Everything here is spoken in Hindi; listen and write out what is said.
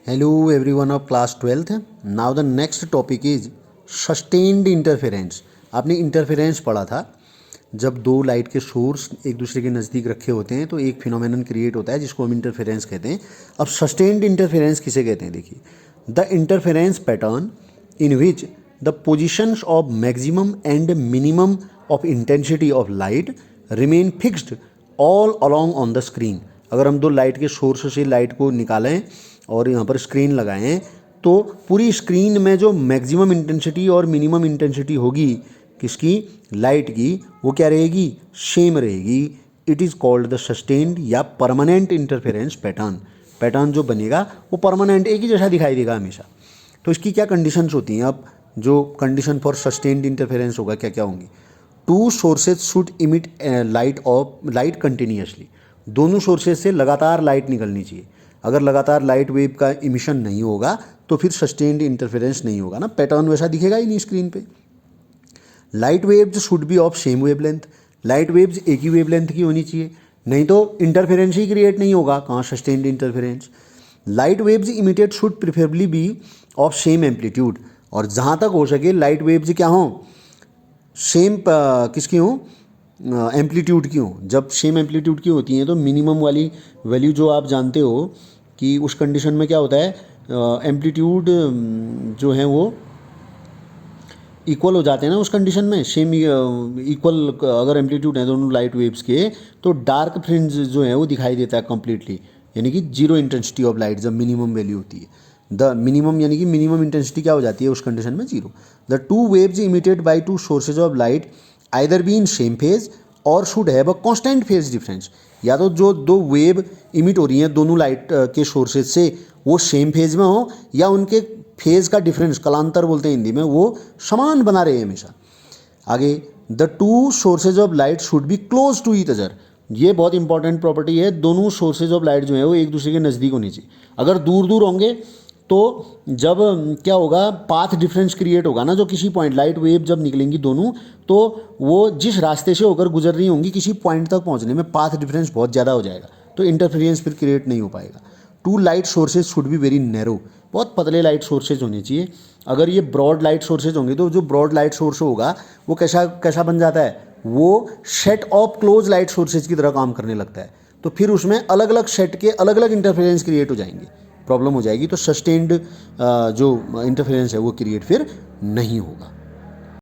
Hello everyone of class 12th. Now the next topic is sustained interference. आपने इंटरफेरेंस पढ़ा था। जब दो लाइट के सोर्स एक दूसरे के नज़दीक रखे होते हैं तो एक फिनोमेनन क्रिएट होता है जिसको हम इंटरफेरेंस कहते हैं। अब सस्टेन्ड इंटरफेरेंस किसे कहते हैं? देखिए, the interference pattern in which the positions of maximum and minimum of intensity of light remain fixed all along on the screen. अगर हम दो लाइट के सोर्स से लाइट को निकालें और यहाँ पर स्क्रीन लगाएं तो पूरी स्क्रीन में जो मैक्सिमम इंटेंसिटी और मिनिमम इंटेंसिटी होगी किसकी, लाइट की, वो क्या रहेगी? सेम रहेगी। It is called the sustained या परमानेंट इंटरफेरेंस पैटर्न। पैटर्न जो बनेगा वो परमानेंट एक ही जैसा दिखाई देगा हमेशा। तो इसकी क्या कंडीशंस होती हैं? अब जो कंडीशन फॉर सस्टेन्ड इंटरफेरेंस होगा क्या क्या होंगी? Two sources should emit light continuously. दोनों सोर्सेज से लगातार लाइट निकलनी चाहिए। अगर लगातार लाइट वेव का इमिशन नहीं होगा तो फिर सस्टेन्ड इंटरफेरेंस नहीं होगा ना, पैटर्न वैसा दिखेगा ही नहीं स्क्रीन पे। Light waves should be of same wavelength. Light waves एक ही वेवलेंथ की होनी चाहिए, नहीं तो इंटरफेरेंस ही क्रिएट नहीं होगा। कहाँ sustained interference? Light waves emitted should preferably be of same amplitude. और जहाँ तक हो सके लाइट वेव्स क्या हों? सेम किसकी हों? एम्पलीट्यूड की हों। जब सेम एम्पलीट्यूड की होती हैं तो मिनिमम वाली वैल्यू जो आप जानते हो कि उस कंडीशन में क्या होता है, एम्पलीट्यूड जो है वो इक्वल हो जाते हैं ना उस कंडीशन में। सेम इक्वल अगर एम्पलीट्यूड है दोनों लाइट वेव्स के तो डार्क फ्रिंज जो है वो दिखाई देता है कम्प्लीटली, यानी कि जीरो इंटेंसिटी ऑफ लाइट जब मिनिमम वैल्यू होती है। द मिनिमम यानी कि मिनिमम इंटेंसिटी क्या हो जाती है उस कंडीशन में? Zero. The two waves emitted by two sources of light either be in same phase और should have a constant phase difference. या तो जो दो वेव इमिट हो रही हैं दोनों लाइट के सोर्सेज से वो सेम फेज में हो या उनके फेज का डिफरेंस, कलांतर बोलते हैं हिंदी में, वो समान बना रहे हमेशा। आगे, the two sources of light should be close to each other. ये बहुत इंपॉर्टेंट प्रॉपर्टी है। दोनों सोर्सेज ऑफ लाइट जो है वो एक दूसरे के नज़दीक होनी चाहिए। अगर दूर दूर होंगे तो जब क्या होगा, पाथ डिफरेंस क्रिएट होगा ना, जो किसी पॉइंट लाइट वेव जब निकलेंगी दोनों तो वो जिस रास्ते से होकर गुजर रही होंगी किसी पॉइंट तक पहुंचने में पाथ डिफरेंस बहुत ज़्यादा हो जाएगा, तो इंटरफेरेंस फिर क्रिएट नहीं हो पाएगा। Two light sources should be very narrow. बहुत पतले लाइट सोर्सेज होने चाहिए। अगर ये ब्रॉड लाइट सोर्सेज होंगे तो जो ब्रॉड लाइट सोर्स होगा वो कैसा कैसा बन जाता है, वो set of close light sources की तरह काम करने लगता है। तो फिर उसमें अलग अलग सेट के अलग अलग इंटरफेरेंस क्रिएट हो जाएंगे, प्रॉब्लम हो जाएगी। तो सस्टेन्ड जो इंटरफेरेंस है वो क्रिएट फिर नहीं होगा।